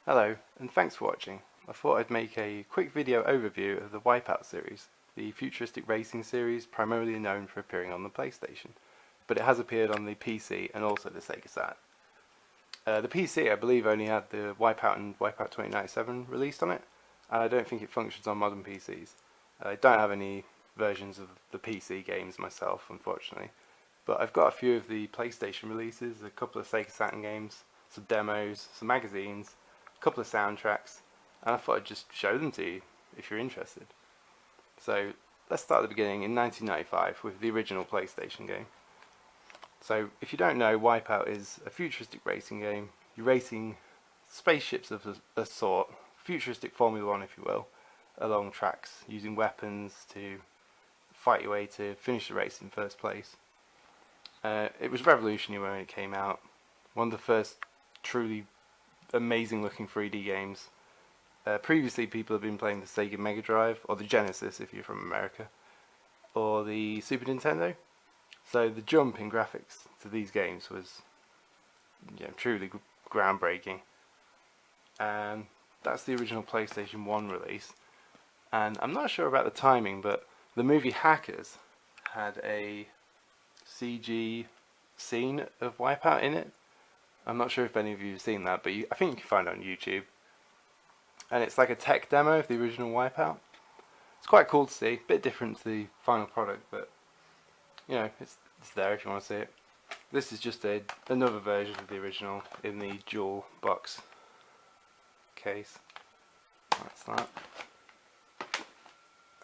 Hello, and thanks for watching. I thought I'd make a quick video overview of the WipEout series, the futuristic racing series primarily known for appearing on the PlayStation, but it has appeared on the PC and also the Sega Saturn. The PC, I believe, only had the WipEout and WipEout 2097 released on it, and I don't think it functions on modern PCs. I don't have any versions of the PC games myself, unfortunately, but I've got a few of the PlayStation releases, a couple of Sega Saturn games, some demos, some magazines, a couple of soundtracks, and I thought I'd just show them to you if you're interested. So let's start at the beginning in 1995 with the original PlayStation game. So if you don't know, WipEout is a futuristic racing game. You're racing spaceships of a sort, futuristic Formula 1 if you will, along tracks using weapons to fight your way to finish the race in first place. It was revolutionary when it came out. One of the first truly amazing looking 3D games. Previously people have been playing the Sega Mega Drive, or the Genesis if you're from America, or the Super Nintendo. So the jump in graphics to these games was truly groundbreaking. And that's the original PlayStation 1 release. And I'm not sure about the timing, but the movie Hackers had a CG scene of WipEout in it. I'm not sure if any of you have seen that, but I think you can find it on YouTube. And it's like a tech demo of the original WipEout. It's quite cool to see, a bit different to the final product, but it's there if you want to see it. This is just another version of the original in the dual box case. That's that.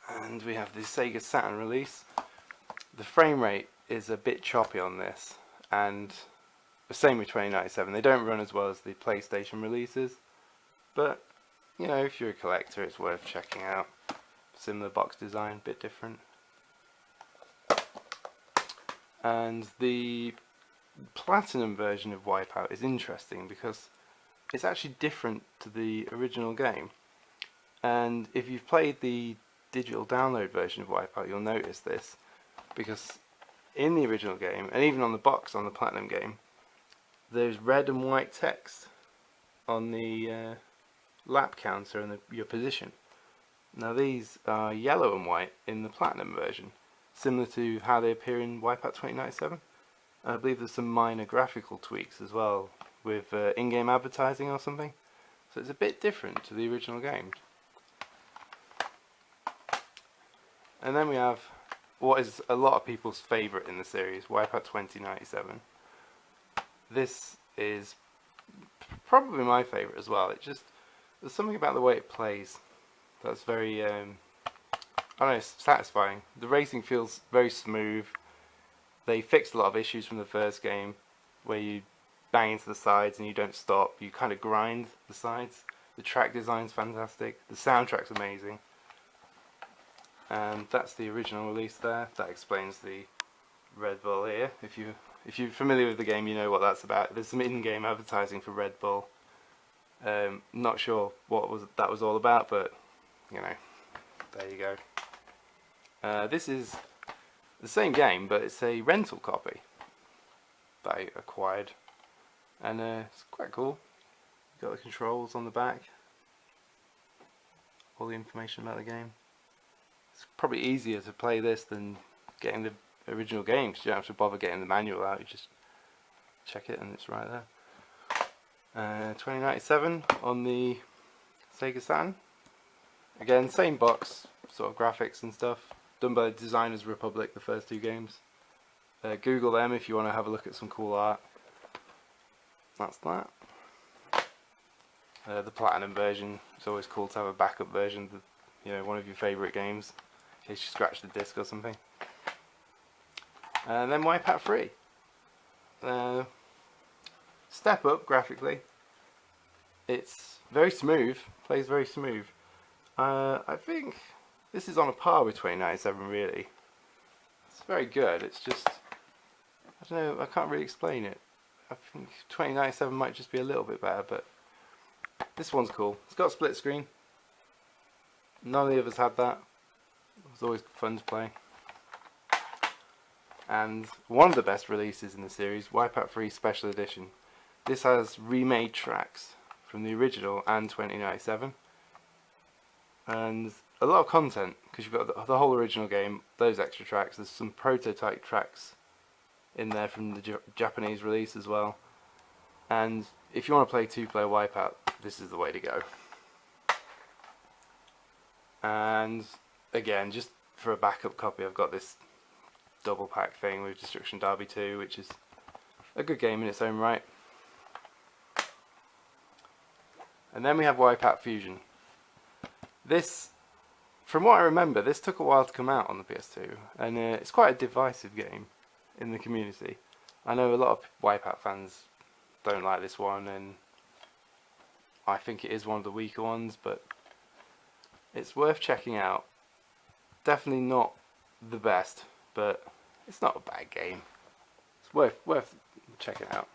And we have the Sega Saturn release. The frame rate is a bit choppy on this, and the same with 2097. They don't run as well as the PlayStation releases, but if you're a collector, it's worth checking out. Similar box design, bit different. And the Platinum version of WipEout is interesting because it's actually different to the original game. And if you've played the digital download version of WipEout, you'll notice this, because in the original game, and even on the box on the Platinum game, there's red and white text on the lap counter and your position. Now these are yellow and white in the Platinum version, similar to how they appear in WipEout 2097. I believe there's some minor graphical tweaks as well with in-game advertising or something, so it's a bit different to the original game. And then we have what is a lot of people's favourite in the series, WipEout 2097. This is probably my favourite as well. There's something about the way it plays that's very I don't know, it's satisfying. The racing feels very smooth. They fixed a lot of issues from the first game where you bang into the sides and you don't stop. You kind of grind the sides. The track design's fantastic. The soundtrack's amazing. And that's the original release there. That explains the Red Bull here. If you're familiar with the game, you know what that's about. There's some in-game advertising for Red Bull. Not sure what that was all about, but there you go. This is the same game, but it's a rental copy that I acquired, and it's quite cool. You've got the controls on the back, all the information about the game. It's probably easier to play this than getting the original game, because you don't have to bother getting the manual out. You just check it and it's right there. 2097 on the Sega Saturn. Again, same box, sort of graphics and stuff. Done by Designers Republic, the first two games. Google them if you want to have a look at some cool art. That's that. The Platinum version. It's always cool to have a backup version of one of your favourite games, in case you scratch the disc or something. And then WipEout 3. Step up graphically. It's very smooth, plays very smooth. I think this is on a par with 2097 really. It's very good, it's just, I don't know, I can't really explain it. I think 2097 might just be a little bit better, but this one's cool. It's got a split screen. None of the others had that. It was always fun to play. And one of the best releases in the series, WipEout 3 Special Edition. This has remade tracks from the original and 2097, and a lot of content because you've got the whole original game, those extra tracks. There's some prototype tracks in there from the Japanese release as well, and if you want to play two-player Wipeout, this is the way to go. And again, just for a backup copy, I've got this double pack thing with Destruction Derby 2, which is a good game in its own right. And then we have Wipeout Fusion. This, from what I remember, this took a while to come out on the PS2, and it's quite a divisive game in the community. I know a lot of Wipeout fans don't like this one, and I think it is one of the weaker ones, but it's worth checking out. Definitely not the best, but it's not a bad game. It's worth checking out.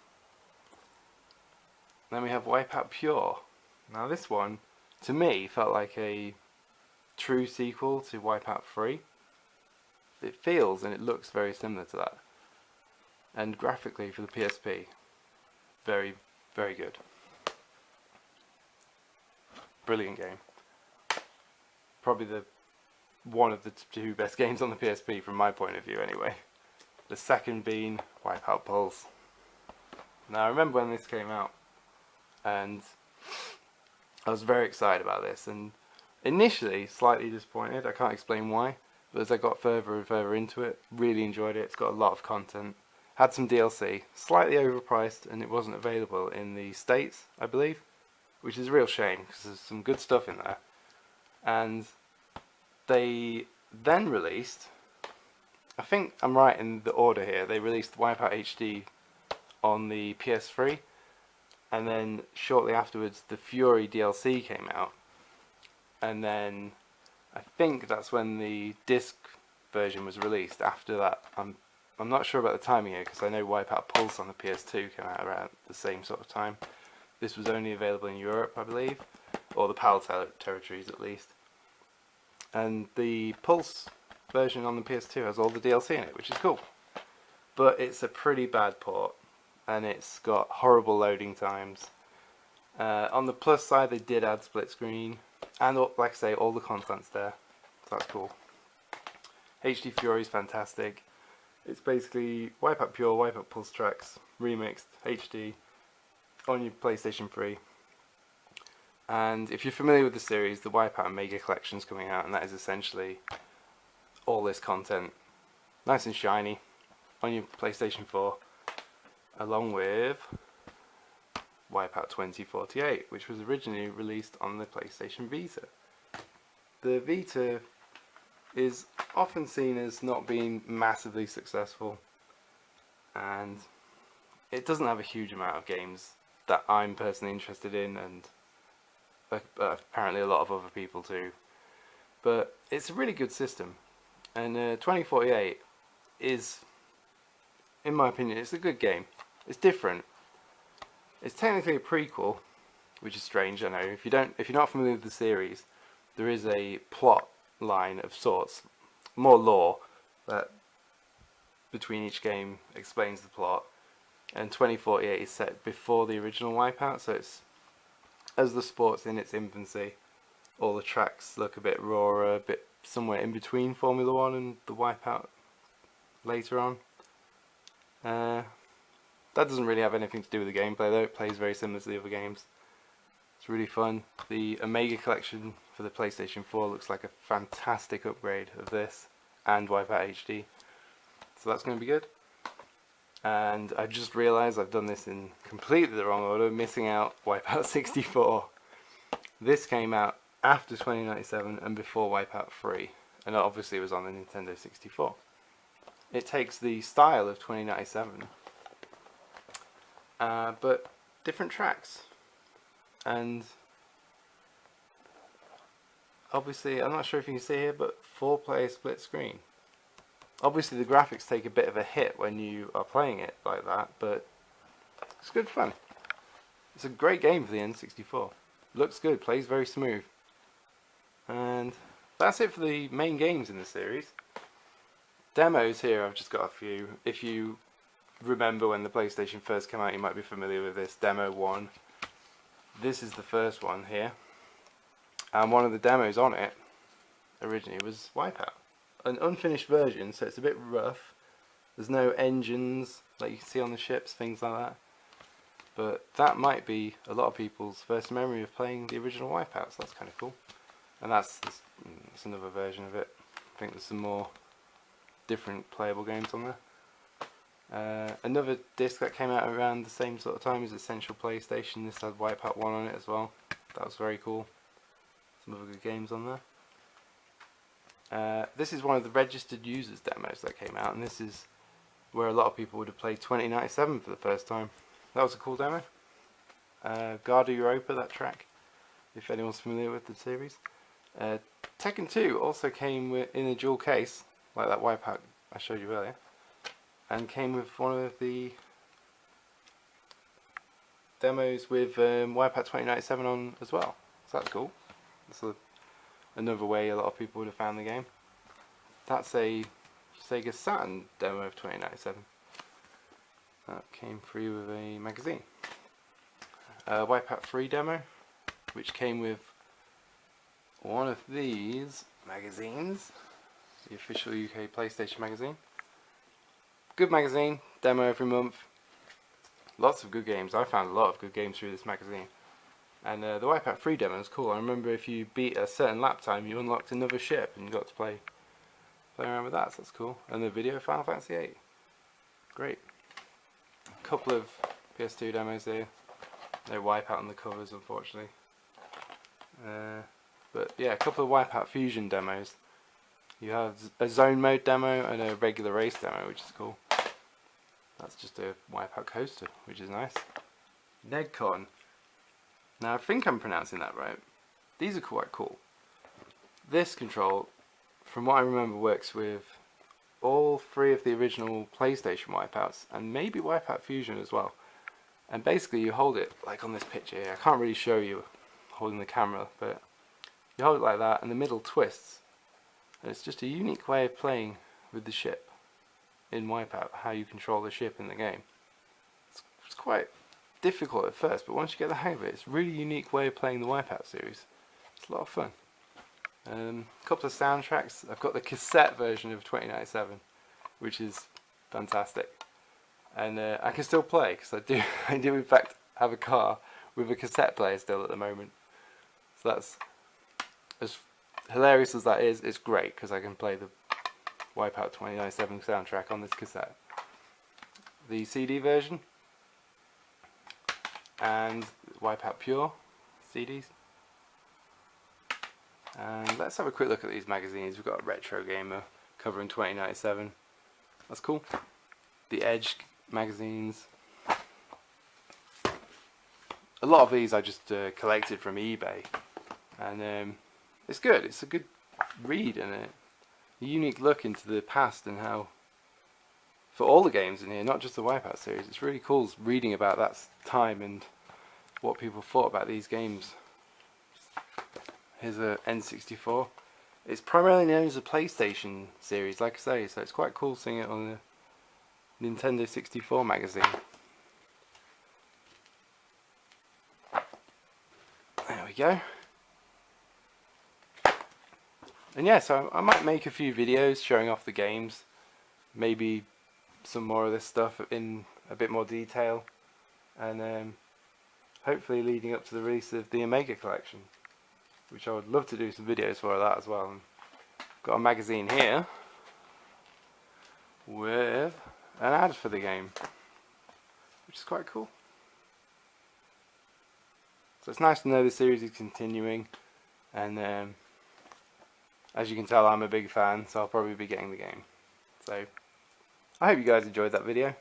Then we have Wipeout Pure. Now this one, to me, felt like a true sequel to Wipeout 3. It feels and it looks very similar to that. And graphically for the PSP, very, very good. Brilliant game. Probably one of the two best games on the PSP from my point of view anyway. The second being Wipeout Pulse. Now I remember when this came out, and I was very excited about this, and initially slightly disappointed. I can't explain why, but as I got further and further into it, really enjoyed it. It's got a lot of content. Had some DLC, slightly overpriced, and it wasn't available in the States, I believe, which is a real shame because there's some good stuff in there. And they then released, I think I'm right in the order here, they released Wipeout HD on the PS3, and then shortly afterwards the Fury DLC came out, and then I think that's when the disc version was released after that. I'm not sure about the timing here because I know Wipeout Pulse on the PS2 came out around the same sort of time. This was only available in Europe, I believe, or the PAL territories at least. And the Pulse version on the PS2 has all the DLC in it, which is cool. But it's a pretty bad port, and it's got horrible loading times. On the plus side, they did add split screen, and like I say, all the content's there, so that's cool. HD Fury is fantastic. It's basically Wipeout Pure, Wipeout Pulse tracks, remixed, HD, on your PlayStation 3. And if you're familiar with the series, the WipEout Omega Collection is coming out, and that is essentially all this content, nice and shiny, on your PlayStation 4, along with WipEout 2048, which was originally released on the PlayStation Vita. The Vita is often seen as not being massively successful, and it doesn't have a huge amount of games that I'm personally interested in, and apparently a lot of other people too. But it's a really good system, and 2048 is, in my opinion, it's a good game. It's different. It's technically a prequel, which is strange, I know. If you're not familiar with the series, there is a plot line of sorts, more lore that between each game explains the plot, and 2048 is set before the original Wipeout, so it's as the sport's in its infancy. All the tracks look a bit rawer, a bit somewhere in between Formula 1 and the Wipeout later on. That doesn't really have anything to do with the gameplay though. It plays very similar to the other games. It's really fun. The Omega Collection for the PlayStation 4 looks like a fantastic upgrade of this and Wipeout HD, so that's going to be good. And I just realised I've done this in completely the wrong order, missing out Wipeout 64. This came out after 2097 and before Wipeout 3, and obviously it was on the Nintendo 64. It takes the style of 2097, but different tracks, and obviously, I'm not sure if you can see here, but 4-player split screen. Obviously the graphics take a bit of a hit when you are playing it like that, but it's good fun. It's a great game for the N64. Looks good, plays very smooth. And that's it for the main games in the series. Demos here, I've just got a few. If you remember when the PlayStation first came out, you might be familiar with this. Demo 1. This is the first one here, and one of the demos on it originally was WipEout. An unfinished version, so it's a bit rough. There's no engines like you can see on the ships, things like that. But that might be a lot of people's first memory of playing the original WipEout, so that's kind of cool. And that's another version of it. I think there's some more different playable games on there. Another disc that came out around the same sort of time as Essential PlayStation. This had WipEout 1 on it as well. That was very cool. Some other good games on there. This is one of the registered users demos that came out, and this is where a lot of people would have played 2097 for the first time. That was a cool demo. Garda Europa, that track, if anyone's familiar with the series. Tekken 2 also came in a dual case, like that WipEout I showed you earlier, and came with one of the demos with WipEout 2097 on as well. So that's cool. That's another way a lot of people would have found the game. That's a Sega Saturn demo of 2097. That came free with a magazine. WipEout 3 demo, which came with one of these magazines, the official UK PlayStation magazine. Good magazine, demo every month. Lots of good games. I found a lot of good games through this magazine. And the WipEout 3 demo is cool. I remember if you beat a certain lap time, you unlocked another ship and you got to play around with that, so that's cool. And the video Final Fantasy 8. Great. A couple of PS2 demos here. No WipEout on the covers, unfortunately. But yeah, a couple of WipEout Fusion demos. You have a zone mode demo and a regular race demo, which is cool. That's just a WipEout coaster, which is nice. Nedcon. Now I think I'm pronouncing that right. These are quite cool. This control, from what I remember, works with all three of the original PlayStation WipEouts and maybe WipEout Fusion as well. And basically you hold it like on this picture here. I can't really show you holding the camera, but you hold it like that and the middle twists. And it's just a unique way of playing with the ship in WipEout, how you control the ship in the game. It's quite difficult at first, but once you get the hang of it, it's a really unique way of playing the WipEout series. It's a lot of fun. A couple of soundtracks. I've got the cassette version of 2097, which is fantastic, and I can still play because I do in fact have a car with a cassette player still at the moment. So that's, as hilarious as that is, it's great because I can play the WipEout 2097 soundtrack on this cassette. The CD version and WipEout Pure CDs. And let's have a quick look at these magazines. We've got a Retro Gamer covering 2097. That's cool. The Edge magazines. A lot of these I just collected from eBay, and it's good. It's a good read and a unique look into the past and how, for all the games in here, not just the WipEout series, it's really cool reading about that time and what people thought about these games. Here's a N64. It's primarily known as a PlayStation series, like I say, so it's quite cool seeing it on the Nintendo 64 magazine. There we go. And yeah, so I might make a few videos showing off the games, maybe some more of this stuff in a bit more detail, and hopefully leading up to the release of the Omega Collection, which I would love to do some videos for that as well. And got a magazine here with an ad for the game, which is quite cool. So it's nice to know the series is continuing, and as you can tell, I'm a big fan, so I'll probably be getting the game. So I hope you guys enjoyed that video.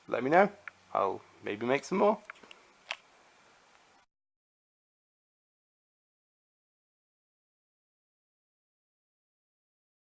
Let me know. I'll maybe make some more.